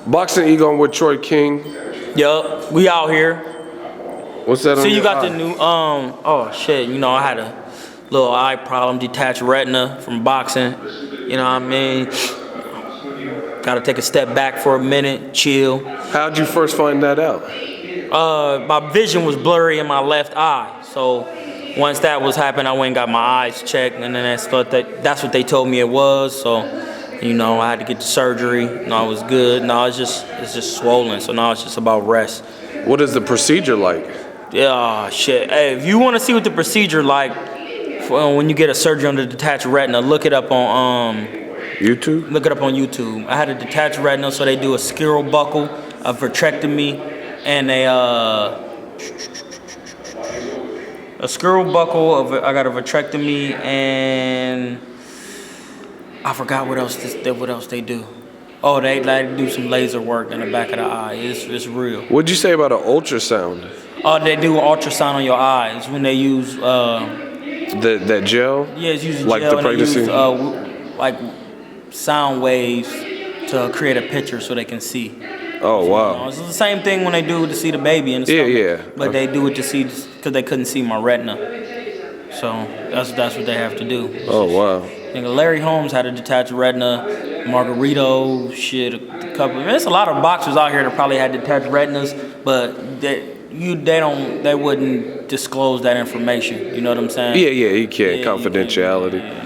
Boxing Ego with Troy King. Yup, we out here. What's that on So you your got eye? the new, oh shit, you know, I had a little eye problem, detached retina from boxing. You know what I mean? Gotta take a step back for a minute, chill. How'd you first find that out? My vision was blurry in my left eye. So once that was happening, I went and got my eyes checked, and then that's what they told me it was. So, you know, I had to get the surgery. No, it was good. No, it's just swollen. So now it's just about rest. What is the procedure like? Yeah, shit. Hey, if you want to see what the procedure like when you get a surgery on the detached retina, look it up on YouTube? Look it up on YouTube. I had a detached retina, so they do a scleral buckle, a vitrectomy, and a scleral buckle. I got a vitrectomy, and I forgot what else they do. Oh, they do some laser work in the back of the eye. It's real. What'd you say about an ultrasound? Oh, they do an ultrasound on your eyes when they use that gel? Yeah, it's using like gel, the pregnancy? and they use like sound waves to create a picture so they can see. Oh, wow. It's the same thing when they do to see the baby and stuff. Yeah. But they do it to see because they couldn't see my retina. So that's what they have to do. Oh, wow. Nigga, Larry Holmes had a detached retina. Margarito, shit, a couple. There's a lot of boxers out here that probably had detached retinas, but they wouldn't disclose that information. You know what I'm saying? Yeah, you can't. Confidentiality. Yeah.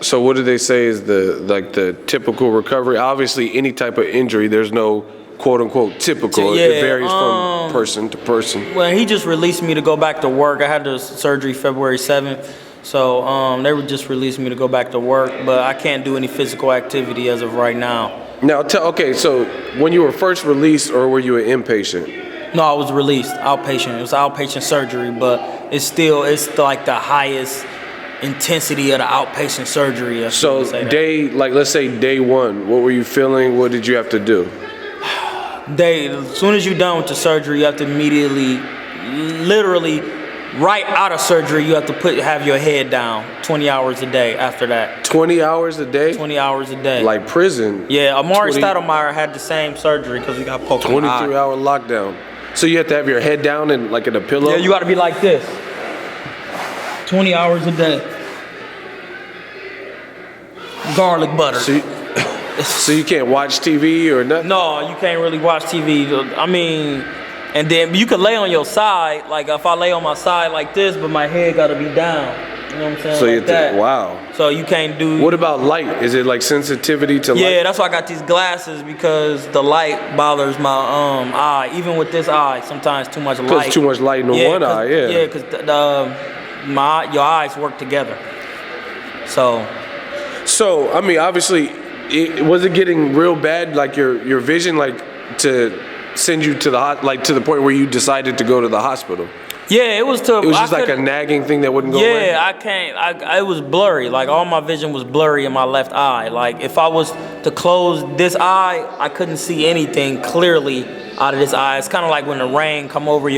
So what do they say is the typical recovery? Obviously, any type of injury, there's no quote unquote typical. Yeah, it varies from person to person. Well, he just released me to go back to work. I had the surgery February 7th. So they would just release me to go back to work, but I can't do any physical activity as of right now. Now, okay, so when you were first released, or were you an inpatient? No, I was released, outpatient. It was outpatient surgery, but it's like the highest intensity of the outpatient surgery. So let's say day one, what were you feeling? What did you have to do? As soon as you're done with the surgery, you have to immediately, literally, right out of surgery, you have to have your head down 20 hours a day after that. 20 hours a day? 20 hours a day. Like prison? Yeah, Amari Stoudemire had the same surgery because he got poked in the eye. 23-hour lockdown. So you have to have your head down and like in a pillow? Yeah, you got to be like this. 20 hours a day. Garlic butter. So you can't watch TV or nothing? No, you can't really watch TV. I mean, and then you could lay on your side. Like if I lay on my side like this, but my head got to be down. You know what I'm saying? So like that. Wow. So you can't do. What about light? Is it like sensitivity to light? Yeah, that's why I got these glasses because the light bothers my eye. Even with this eye, sometimes too much light. Because too much light in one eye, yeah. Yeah, because your eyes work together. So I mean, obviously, was it getting real bad? Like your vision, like to send you to to the point where you decided to go to the hospital? Yeah, it was It was just like a nagging thing that wouldn't go away? Yeah, I can't. It was blurry. Like all my vision was blurry in my left eye. Like if I was to close this eye, I couldn't see anything clearly out of this eye. It's kind of like when the rain come over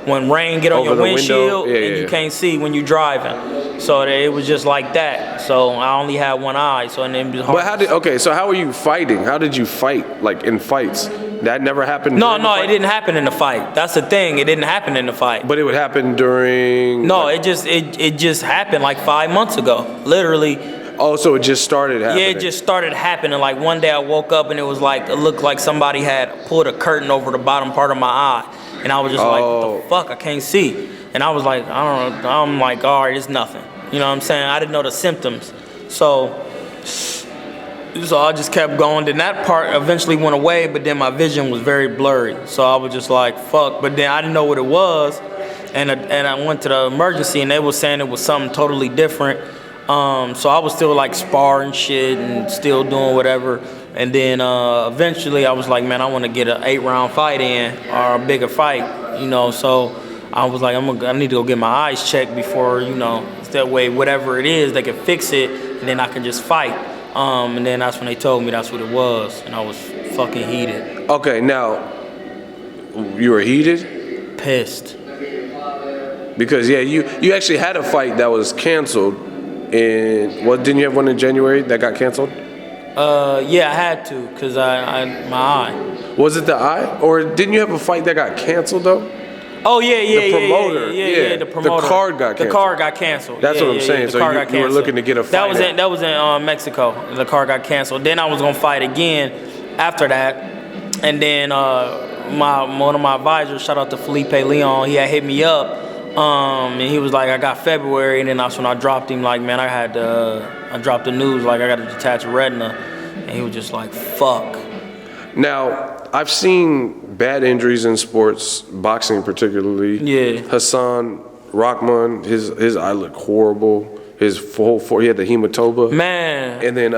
when rain get on your windshield and you can't see when you're driving. So it was just like that. So I only had one eye. So and then it was hard. But so how were you fighting? How did you fight? Like in fights? That never happened? No, it didn't happen in the fight. That's the thing. It didn't happen in the fight. But it would happen during? No, it just happened like 5 months ago. Literally. Oh, so it just started happening? Yeah, it just started happening. Like one day I woke up and it looked like somebody had pulled a curtain over the bottom part of my eye. And I was just like, what the fuck? I can't see. And I was like, I don't know. I'm like, all right, it's nothing. You know what I'm saying? I didn't know the symptoms. So I just kept going. Then that part eventually went away, but then my vision was very blurry. So I was just like, fuck. But then I didn't know what it was. And I went to the emergency and they were saying it was something totally different. So I was still like sparring shit and still doing whatever. And then eventually I was like, man, I want to get an 8-round fight in or a bigger fight, you know. So I was like, I need to go get my eyes checked before, you know, that way whatever it is, they can fix it and then I can just fight. And then that's when they told me that's what it was, and I was fucking heated. Okay, now, you were heated? Pissed. Because, yeah, you actually had a fight that was canceled. Didn't you have one in January that got canceled? Yeah, I had to, cause my eye. Was it the eye, or didn't you have a fight that got canceled though? Oh yeah, The promoter, yeah. The promoter. The card got canceled. The card got canceled. That's what I'm saying. The So card you got were canceled. looking to get a fight. That was in Mexico. The card got canceled. Then I was gonna fight again after that, and then one of my advisors, shout out to Felipe Leon, he had hit me up, and he was like, I got February, and then that's when I dropped him. Like, man, I dropped the news like I got to detach a retina, and he was just like, fuck. Now, I've seen bad injuries in sports, boxing particularly. Yeah. Hassan Rahman, his eye looked horrible. He had the hematoma. Man. And then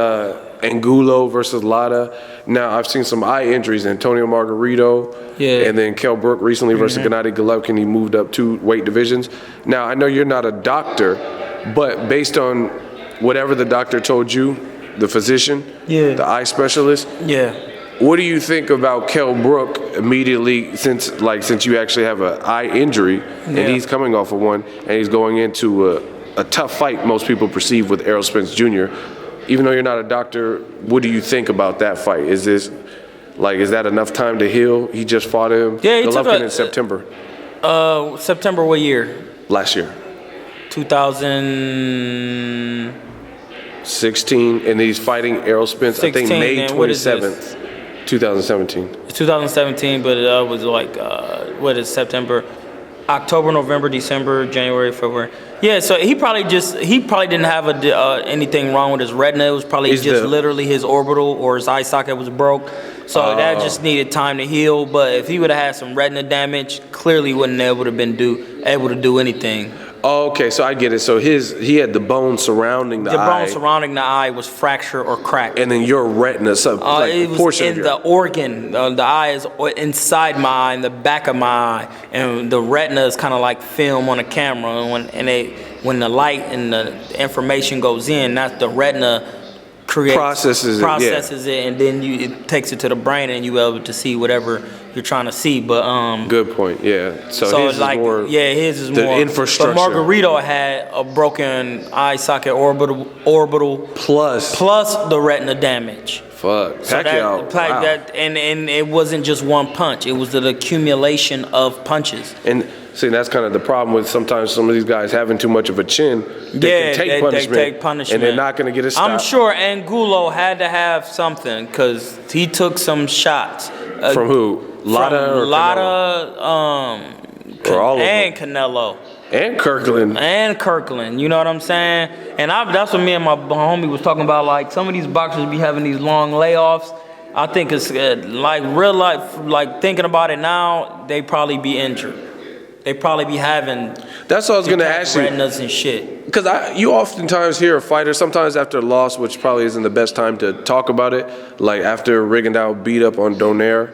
Angulo versus Lara. Now, I've seen some eye injuries, Antonio Margarito. Yeah. And then Kell Brook recently versus Gennady Golovkin. He moved up 2 weight divisions. Now, I know you're not a doctor, but based on whatever the doctor told you, the physician, the eye specialist, what do you think about Kell Brook immediately since you actually have an eye injury and he's coming off of one and he's going into a tough fight most people perceive with Errol Spence Jr. Even though you're not a doctor, what do you think about that fight? Is that enough time to heal? He just fought him. Yeah, he Golovkin in September. September what year? Last year. 2016, and he's fighting Errol Spence, I think May 27th. 2017. It's 2017, but it was like, September, October, November, December, January, February. Yeah, so he probably didn't have anything wrong with his retina. It was probably literally his orbital or his eye socket was broke. So that just needed time to heal. But if he would have had some retina damage, clearly wouldn't able to do anything. Oh, okay, so I get it. So he had the bone surrounding the eye. The bone surrounding the eye was fractured or cracked. And then your retina, it was in the organ. The eye is inside my eye, in the back of my eye, and the retina is kind of like film on a camera. And when the light and the information goes in, that's the retina processes it, and then it takes it to the brain, and you able to see whatever you're trying to see. But good point. Yeah. So his is more. Yeah, his is the more infrastructure. But Margarito had a broken eye socket orbital plus the retina damage. Fuck. So wow. and it wasn't just one punch. It was the accumulation of punches. And see, that's kind of the problem with sometimes some of these guys having too much of a chin. They take punishment, and they're not going to get a stop. I'm sure Angulo had to have something because he took some shots. From who? Lara or Canelo. And Kirkland. You know what I'm saying? And that's what me and my homie was talking about. Like, some of these boxers be having these long layoffs. I think it's like real life, like thinking about it now, they probably be injured. They probably be having. That's what I was going to ask you. Retinas and shit. Because you oftentimes hear a fighter, sometimes after a loss, which probably isn't the best time to talk about it, like after Rigondeaux beat up on Donaire,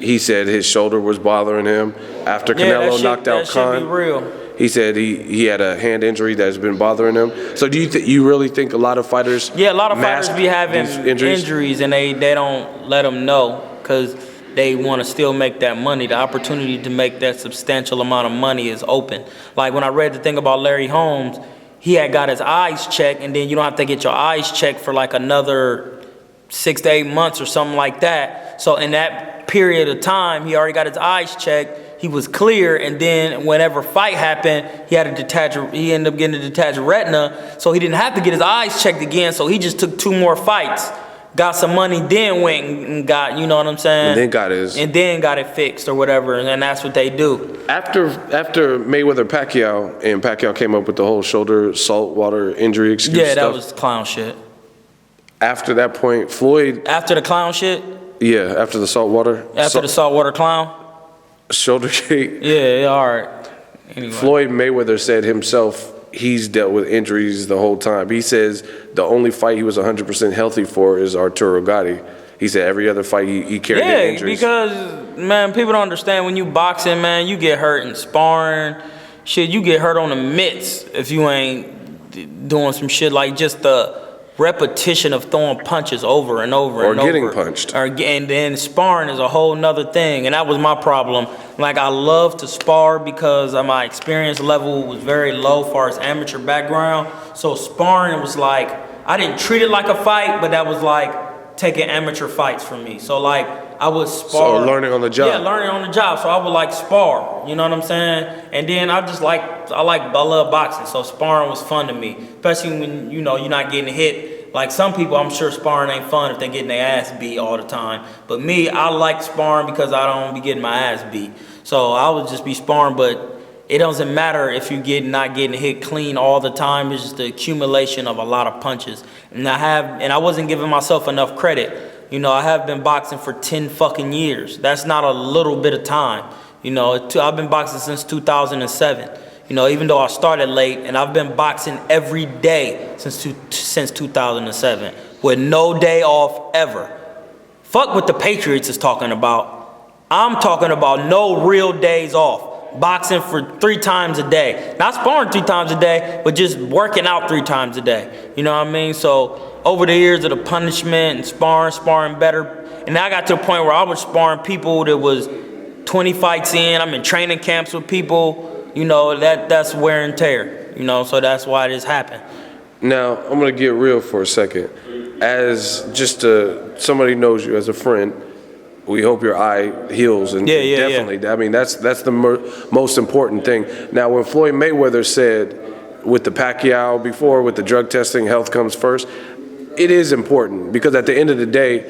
he said his shoulder was bothering him. After Canelo knocked out Khan, be real. he said he had a hand injury that's been bothering him. So do you really think a lot of fighters a lot of fighters be having injuries and they don't let them know because they want to still make that money. The opportunity to make that substantial amount of money is open. Like when I read the thing about Larry Holmes, he had got his eyes checked, and then you don't have to get your eyes checked for like another 6 to 8 months or something like that. So in that period of time, he already got his eyes checked. He was clear, and then whenever fight happened, he ended up getting a detached retina, so he didn't have to get his eyes checked again. So he just took 2 more fights. Got some money, then went and got, you know what I'm saying? And then got it fixed or whatever, and that's what they do. After Mayweather-Pacquiao, and Pacquiao came up with the whole shoulder saltwater injury excuse stuff. Yeah, that was clown shit. After that point, Floyd... After the clown shit? Yeah, after the saltwater. After the saltwater clown? Shoulder shake. Yeah, all right. Anyway. Floyd Mayweather said himself he's dealt with injuries the whole time. He says the only fight he was 100% healthy for is Arturo Gatti. He said every other fight he carried in injuries. Because, man, people don't understand when you boxing, man, you get hurt in sparring. Shit, you get hurt on the mitts if you ain't doing some shit like just the repetition of throwing punches over and over and over. Or getting punched. And then sparring is a whole nother thing. And that was my problem. Like, I love to spar because my experience level was very low as far as amateur background. So sparring was like, I didn't treat it like a fight, but that was like taking amateur fights from me. So like I would spar. So learning on the job. Yeah, learning on the job. So I would like spar. You know what I'm saying? And then I love boxing. So sparring was fun to me, especially when you're not getting hit. Like some people, I'm sure sparring ain't fun if they're getting their ass beat all the time. But me, I like sparring because I don't be getting my ass beat. So I would just be sparring, but it doesn't matter if you not getting hit clean all the time. It's just the accumulation of a lot of punches. And I wasn't giving myself enough credit. I have been boxing for 10 fucking years. That's not a little bit of time. I've been boxing since 2007. Even though I started late, and I've been boxing every day since 2007 with no day off ever. Fuck what the Patriots is talking about. I'm talking about no real days off. Boxing for 3 times a day. Not sparring 3 times a day, but just working out 3 times a day. You know what I mean? So over the years of the punishment and sparring better, and I got to a point where I was sparring people that was 20 fights in. I'm in training camps with people. That's wear and tear. So that's why this happened. Now, I'm going to get real for a second. As just somebody knows you as a friend, we hope your eye heals, and definitely. Yeah. I mean, that's the most important thing. Now, when Floyd Mayweather said with the Pacquiao before, with the drug testing, health comes first, it is important because at the end of the day,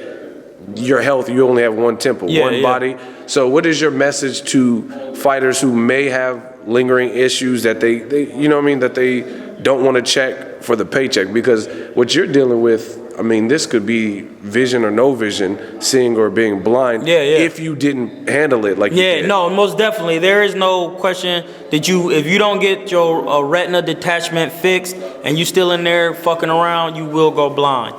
your health, you only have one temple, one body. So what is your message to fighters who may have lingering issues that they that they don't want to check for the paycheck? Because what you're dealing with, I mean, this could be vision or no vision, seeing or being blind. If you didn't handle it like you did. No, most definitely. There is no question that if you don't get your retina detachment fixed and you still in there fucking around, you will go blind.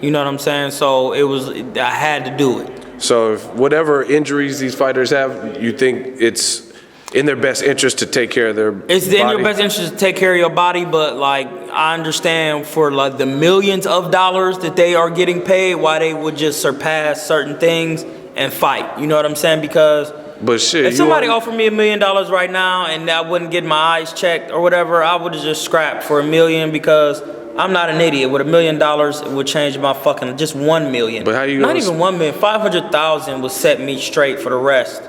You know what I'm saying? So I had to do it. So if whatever injuries these fighters have, you think it's in their best interest to take care of their body? It's in your best interest to take care of your body, but like I understand for like the millions of dollars that they are getting paid, why they would just surpass certain things and fight. You know what I'm saying? Because if somebody offered me $1 million right now and I wouldn't get my eyes checked or whatever, I would have just scrapped for $1 million because I'm not an idiot. With $1 million, it would change my fucking just 1 million. But how you not even 1 million? 500,000 would set me straight for the rest.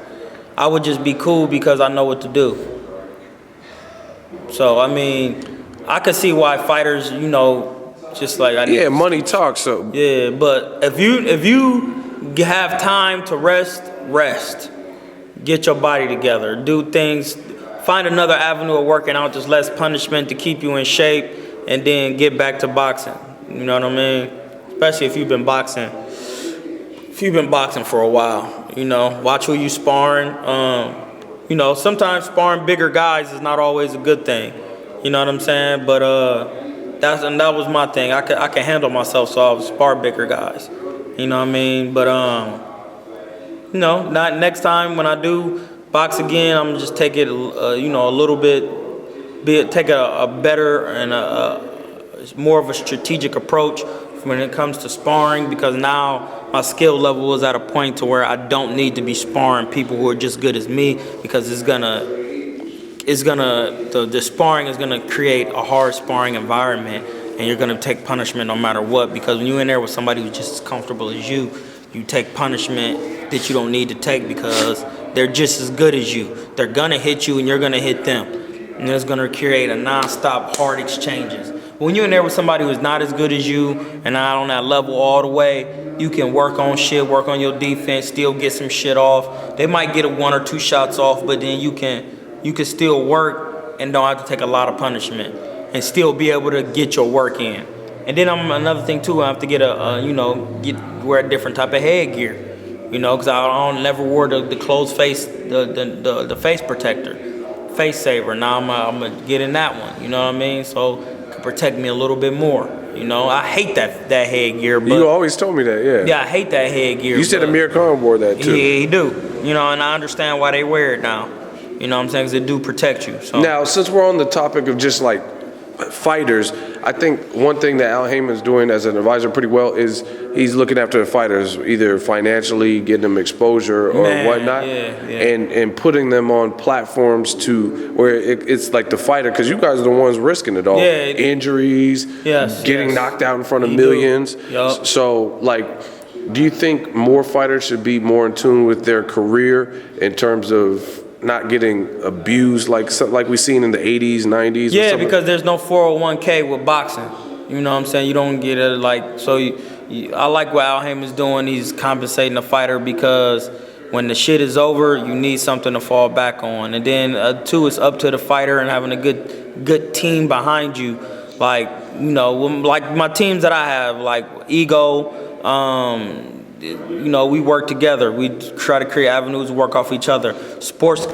I would just be cool because I know what to do. So I mean, I could see why fighters, just like money talks. So but if you have time to rest. Get your body together. Do things. Find another avenue of working out. Just less punishment to keep you in shape. And then get back to boxing. You know what I mean? Especially if you've been boxing. If you've been boxing for a while, watch who you sparring. Sometimes sparring bigger guys is not always a good thing. You know what I'm saying? But that was my thing. I can handle myself, so I would spar bigger guys. You know what I mean? But not next time when I do box again, I'm gonna just take it a little bit. Take a better and more of a strategic approach when it comes to sparring, because now my skill level is at a point to where I don't need to be sparring people who are just good as me, because the sparring is gonna create a hard sparring environment, and you're gonna take punishment no matter what, because when you're in there with somebody who's just as comfortable as you take punishment that you don't need to take because they're just as good as you. They're gonna hit you and you're gonna hit them. And it's going to create a non-stop hard exchanges. When you're in there with somebody who's not as good as you and not on that level all the way, you can work on shit, work on your defense, still get some shit off. They might get 1 or 2 shots off, but then you can still work and don't have to take a lot of punishment and still be able to get your work in. And then another thing too, I have to get wear a different type of headgear, because I never wore the closed face, the face protector. Face saver. Now I'm gonna get in that one. You know what I mean? So it could protect me a little bit more. I hate that headgear. But you always told me that, yeah. Yeah, I hate that headgear. You said Amir Khan wore that too. Yeah, he do. And I understand why they wear it now. You know what I'm saying? Because it do protect you. So now, since we're on the topic of just like fighters, I think one thing that Al Heyman's doing as an advisor pretty well is he's looking after the fighters, either financially, getting them exposure or whatnot, and putting them on platforms to where it's like the fighter, because you guys are the ones risking it all. Injuries, getting knocked out in front of millions. So, like, do you think more fighters should be more in tune with their career in terms of not getting abused like we seen in the 80s, 90s? Yeah, because there's no 401k with boxing. You know what I'm saying? You don't get it I like what Al Heyman's doing. He's compensating the fighter because when the shit is over, you need something to fall back on. And then two, it's up to the fighter and having a good team behind you. Like, you know, like my teams that I have, like Ego, you know, we work together. We try to create avenues to work off each other. Sports